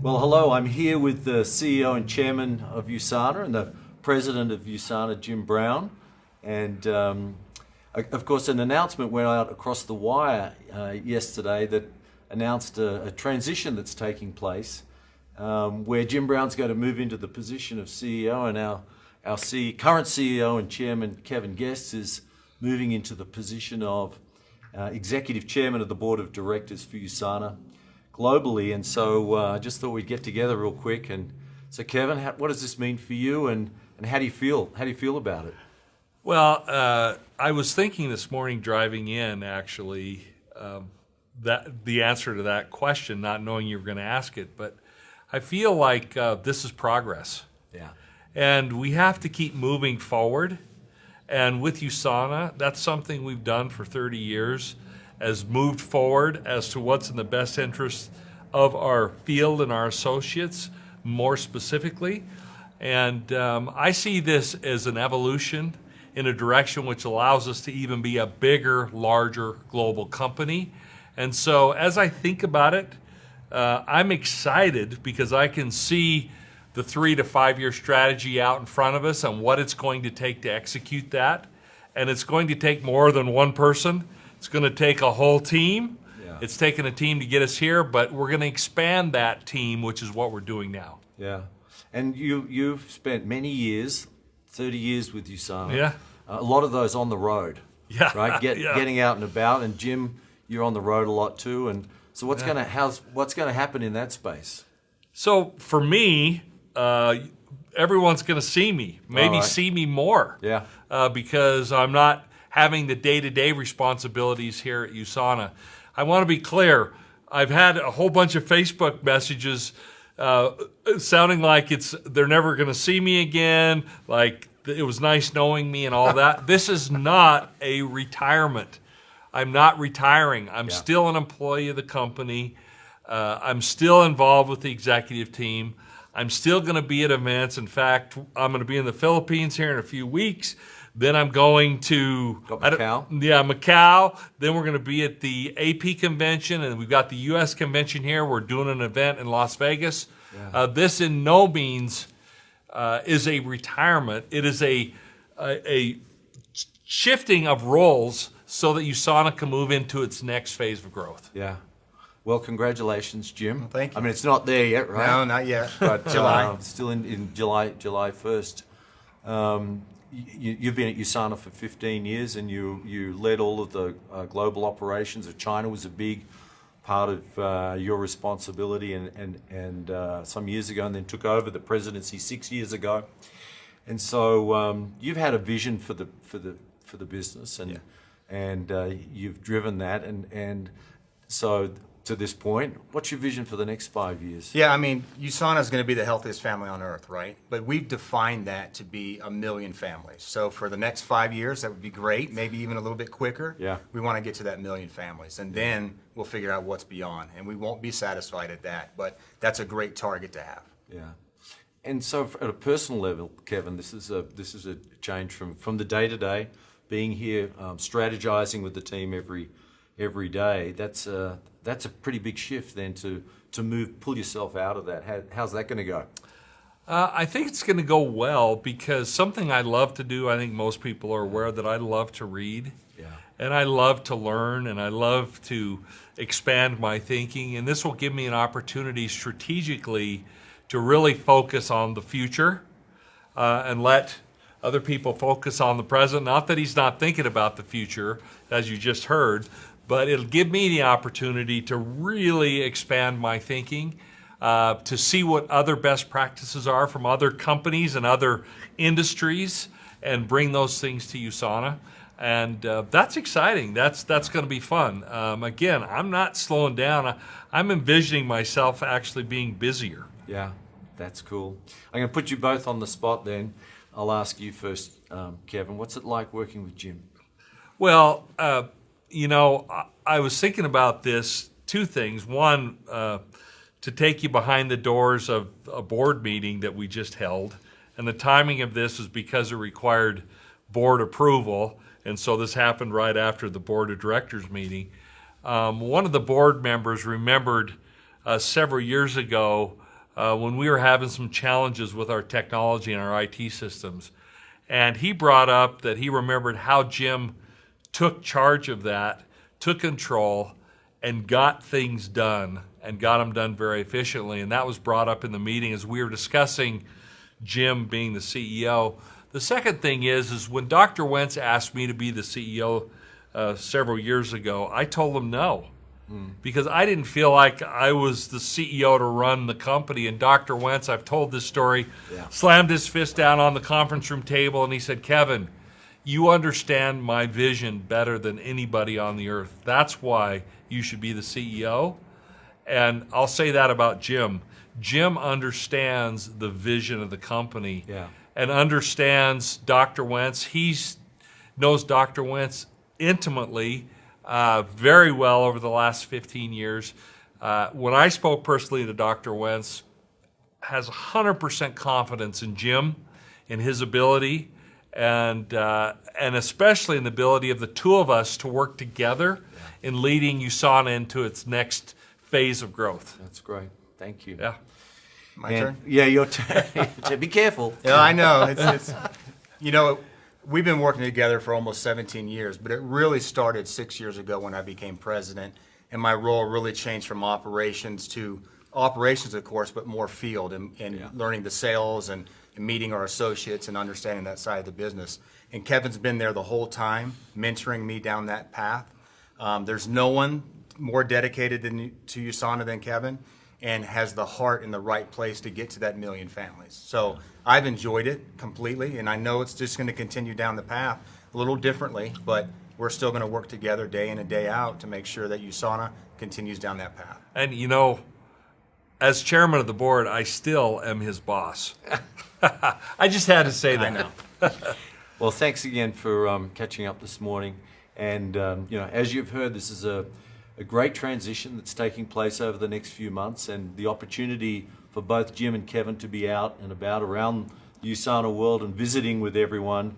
Well, hello. I'm here with the CEO and Chairman of USANA and the President of USANA, Jim Brown. And of course, an announcement went out across the wire yesterday that announced a transition that's taking place where Jim Brown's going to move into the position of CEO, and our current CEO and Chairman, Kevin Guest, is moving into the position of Executive Chairman of the Board of Directors for USANA globally. And so I just thought we'd get together real quick. And so, Kevin, what does this mean for you, and how do you feel? How do you feel about it? Well, I was thinking this morning driving in, actually, that the answer to that question, not knowing you were going to ask it, but I feel like this is progress. Yeah. And we have to keep moving forward. And with USANA, that's something we've done for 30 years, has moved forward as to what's in the best interest of our field and our associates, more specifically. And I see this as an evolution in a direction which allows us to even be a bigger, larger global company. And so as I think about it, I'm excited because I can see the 3 to 5 year strategy out in front of us and what it's going to take to execute that. And it's going to take more than one person. It's going to take a whole team. Yeah. It's taken a team to get us here, but we're going to expand that team, which is what we're doing now. Yeah. And you've spent many years, 30 years with USANA. Yeah. A lot of those on the road. Yeah. Right? Yeah. Getting out and about. And Jim, you're on the road a lot too. And so what's going to happen in that space? So for me, everyone's going to see me, maybe see me more. Yeah. Because I'm not having the day-to-day responsibilities here at USANA. I want to be clear. I've had a whole bunch of Facebook messages sounding like they're never going to see me again, like it was nice knowing me and all that. This is not a retirement. I'm not retiring. I'm still an employee of the company. I'm still involved with the executive team. I'm still going to be at events. In fact, I'm going to be in the Philippines here in a few weeks. Then I'm going to Macau. Macau. Then we're going to be at the AP convention, and we've got the U.S. convention here. We're doing an event in Las Vegas. Yeah. This in no means is a retirement. It is a shifting of roles so that USANA can move into its next phase of growth. Yeah. Well, congratulations, Jim. Well, thank you. I mean, it's not there yet, right? No, not yet. But July. Still in July 1st. You've been at USANA for 15 years, and you led all of the global operations. China was a big part of your responsibility, and some years ago, and then took over the presidency 6 years ago. And so you've had a vision for the business, and you've driven that, and so. To this point, what's your vision for the next 5 years? Yeah, I mean, USANA is going to be the healthiest family on earth, right? But we've defined that to be 1 million families. So for the next 5 years, that would be great, maybe even a little bit quicker. Yeah. We want to get to that 1 million families, and then we'll figure out what's beyond. And we won't be satisfied at that, but that's a great target to have. Yeah. And so at a personal level, Kevin, this is a change from the day-to-day, being here, strategizing with the team every day. That's a pretty big shift then to pull yourself out of that. How's that going to go? I think it's going to go well because something I love to do, I think most people are aware that I love to read. Yeah. And I love to learn, and I love to expand my thinking. And this will give me an opportunity strategically to really focus on the future and let other people focus on the present. Not that he's not thinking about the future, as you just heard, but it'll give me the opportunity to really expand my thinking, to see what other best practices are from other companies and other industries, and bring those things to USANA. And that's exciting. That's going to be fun. Again, I'm not slowing down. I'm envisioning myself actually being busier. Yeah, that's cool. I'm going to put you both on the spot then. I'll ask you first, Kevin. What's it like working with Jim? Well, I was thinking about this, 2 things. One, to take you behind the doors of a board meeting that we just held. And the timing of this is because it required board approval. And so this happened right after the board of directors meeting. One of the board members remembered several years ago when we were having some challenges with our technology and our IT systems. And he brought up that he remembered how Jim took charge of that, took control, and got things done, and got them done very efficiently. And that was brought up in the meeting as we were discussing Jim being the CEO. The second thing is when Dr. Wentz asked me to be the CEO several years ago, I told him no. Because I didn't feel like I was the CEO to run the company. And Dr. Wentz, I've told this story, slammed his fist down on the conference room table and he said, "Kevin, you understand my vision better than anybody on the earth. That's why you should be the CEO." And I'll say that about Jim. Jim understands the vision of the company and understands Dr. Wentz. He knows Dr. Wentz intimately, very well over the last 15 years. When I spoke personally to Dr. Wentz, has 100% confidence in Jim, in his ability, and especially in the ability of the two of us to work together in leading USANA into its next phase of growth. That's great. Thank you. Yeah. My turn? Yeah, your turn. Be careful. Yeah, I know. It's you know, we've been working together for almost 17 years, but it really started 6 years ago when I became president, and my role really changed from operations to operations, of course, but more field and learning the sales and meeting our associates and understanding that side of the business. And Kevin's been there the whole time, mentoring me down that path. There's no one more dedicated to USANA than Kevin, and has the heart in the right place to get to that 1 million families. So I've enjoyed it completely, and I know it's just going to continue down the path a little differently, but we're still going to work together day in and day out to make sure that USANA continues down that path. And you know, as chairman of the board, I still am his boss. I just had to say that. I know. Well, thanks again for catching up this morning. And you know, as you've heard, this is a great transition that's taking place over the next few months, and the opportunity for both Jim and Kevin to be out and about around the USANA world and visiting with everyone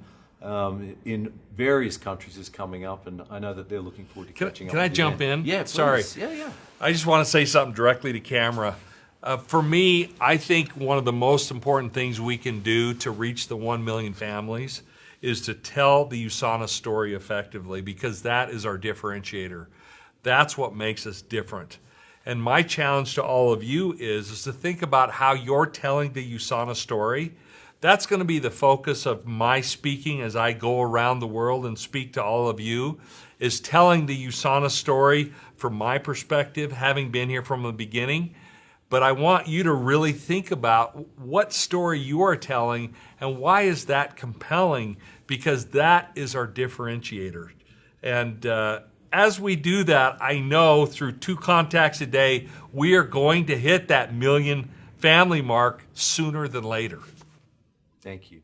in various countries is coming up, and I know that they're looking forward to catching up. Can I with you jump then. in? Yeah, Sorry. please. Yeah. I just want to say something directly to camera. For me, I think one of the most important things we can do to reach the 1 million families is to tell the USANA story effectively, because that is our differentiator. That's what makes us different. And my challenge to all of you is to think about how you're telling the USANA story. That's going to be the focus of my speaking as I go around the world and speak to all of you, is telling the USANA story from my perspective, having been here from the beginning. But I want you to really think about what story you are telling and why is that compelling, because that is our differentiator. And as we do that, I know through 2 contacts a day, we are going to hit that 1 million family mark sooner than later. Thank you.